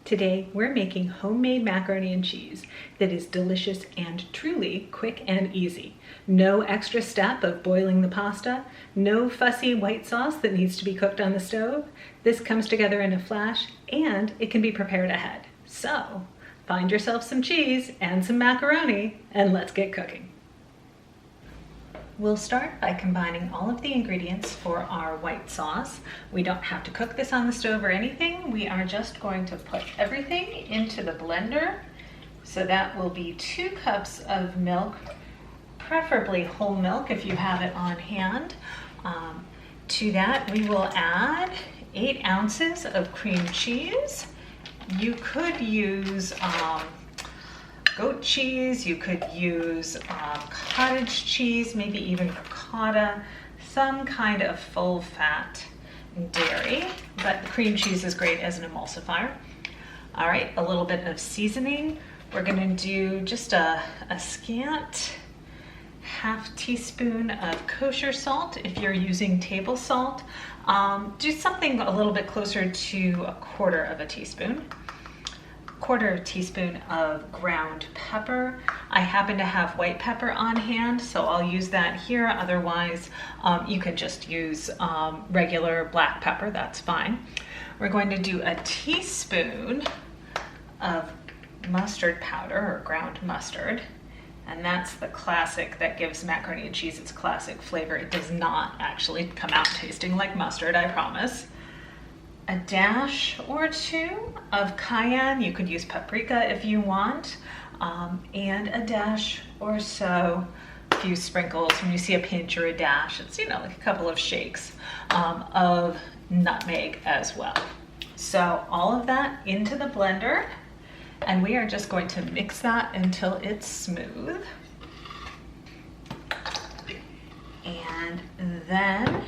Today, we're making homemade macaroni and cheese that is delicious and truly quick and easy. No extra step of boiling the pasta, no fussy white sauce that needs to be cooked on the stove. This comes together in a flash and it can be prepared ahead. So, find yourself some cheese and some macaroni and let's get cooking. We'll start by combining all of the ingredients for our white sauce. We don't have to cook this on the stove or anything. We are just going to put everything into the blender. So that will be 2 cups of milk, preferably whole milk if you have it on hand. To that we will add 8 ounces of cream cheese. You could use goat cheese, you could use cottage cheese, maybe even ricotta, some kind of full fat dairy, but cream cheese is great as an emulsifier. All right, a little bit of seasoning. We're gonna do just a scant ½ teaspoon of kosher salt. If you're using table salt, do something a little bit closer to 1/4 teaspoon. 1/4 teaspoon of ground pepper. I happen to have white pepper on hand, so I'll use that here. Otherwise, you can just use regular black pepper, that's fine. We're going to do a teaspoon of mustard powder or ground mustard. And that's the classic that gives macaroni and cheese its classic flavor. It does not actually come out tasting like mustard, I promise. A dash or 2 of cayenne. You could use paprika if you want, and a dash or so, a few sprinkles. When you see a pinch or a dash, it's, you know, like a couple of shakes of nutmeg as well. So all of that into the blender, and we are just going to mix that until it's smooth. And then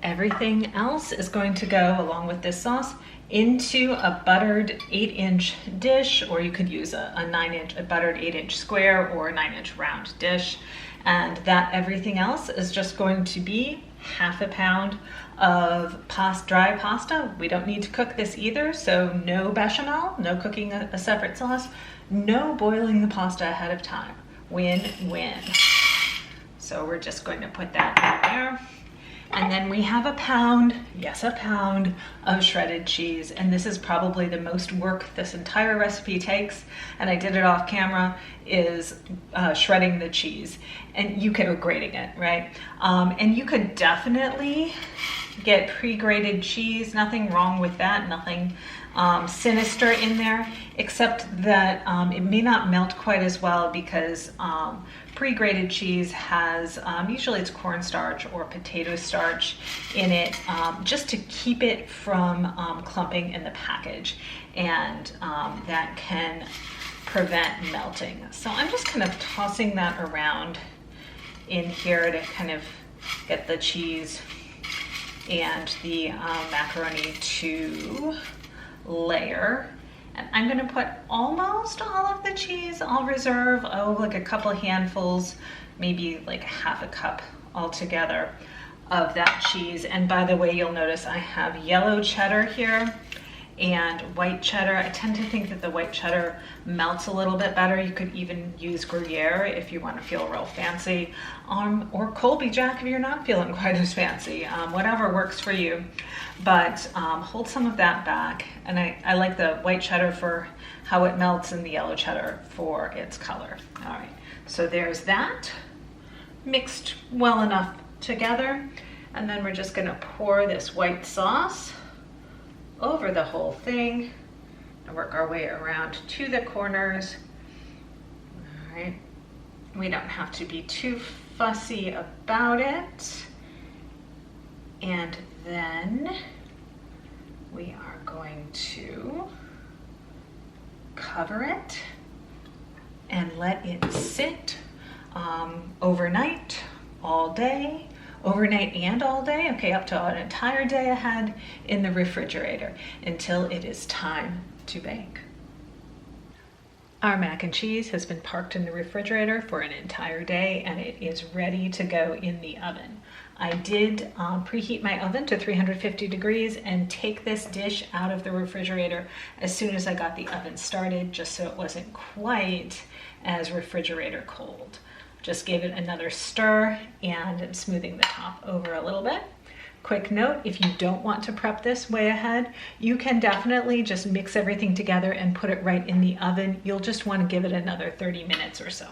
everything else is going to go along with this sauce into a buttered 8-inch dish, or you could use a buttered 8-inch square or a 9-inch round dish. And that everything else is just going to be ½ pound of dry pasta. We don't need to cook this either, so no bechamel, no cooking a separate sauce, no boiling the pasta ahead of time. Win-win. So we're just going to put that in there. And then we have a pound, yes, a pound of shredded cheese. And this is probably the most work this entire recipe takes, and I did it off camera, is shredding the cheese. And you could, or grating it, right? And you could definitely get pre-grated cheese, nothing wrong with that, nothing sinister in there, except that it may not melt quite as well because pre-grated cheese has, usually it's cornstarch or potato starch in it, just to keep it from clumping in the package, and that can prevent melting. So I'm just kind of tossing that around in here to kind of get the cheese and the macaroni to layer. And I'm gonna put almost all of the cheese. I'll reserve, like a couple handfuls, maybe like ½ cup altogether of that cheese. And by the way, you'll notice I have yellow cheddar here and white cheddar. I tend to think that the white cheddar melts a little bit better. You could even use Gruyere if you want to feel real fancy, or Colby Jack if you're not feeling quite as fancy, whatever works for you. But hold some of that back, and I like the white cheddar for how it melts and the yellow cheddar for its color. All right, so there's that mixed well enough together, and then we're just gonna pour this white sauce over the whole thing and work our way around to the corners. All right, we don't have to be too fussy about it. And then we are going to cover it and let it sit overnight, all day, overnight and all day, okay, up to an entire day ahead in the refrigerator until it is time to bake. Our mac and cheese has been parked in the refrigerator for an entire day, and it is ready to go in the oven. I did preheat my oven to 350 degrees and take this dish out of the refrigerator as soon as I got the oven started, just so it wasn't quite as refrigerator cold. Just gave it another stir and I'm smoothing the top over a little bit. Quick note, if you don't want to prep this way ahead, you can definitely just mix everything together and put it right in the oven. You'll just want to give it another 30 minutes or so.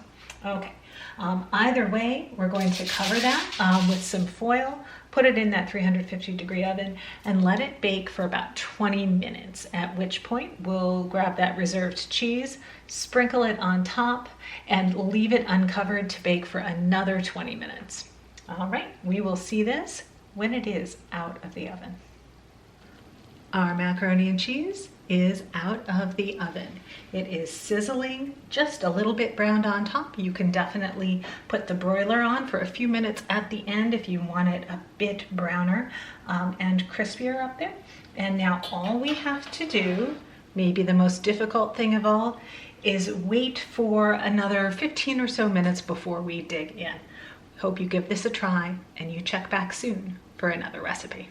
Okay, either way, we're going to cover that with some foil, put it in that 350 degree oven and let it bake for about 20 minutes, at which point we'll grab that reserved cheese, sprinkle it on top, and leave it uncovered to bake for another 20 minutes. All right, we will see this when it is out of the oven. Our macaroni and cheese is out of the oven. It is sizzling, just a little bit browned on top. You can definitely put the broiler on for a few minutes at the end if you want it a bit browner and crispier up there. And now all we have to do, maybe the most difficult thing of all, is wait for another 15 or so minutes before we dig in. Hope you give this a try and you check back soon for another recipe.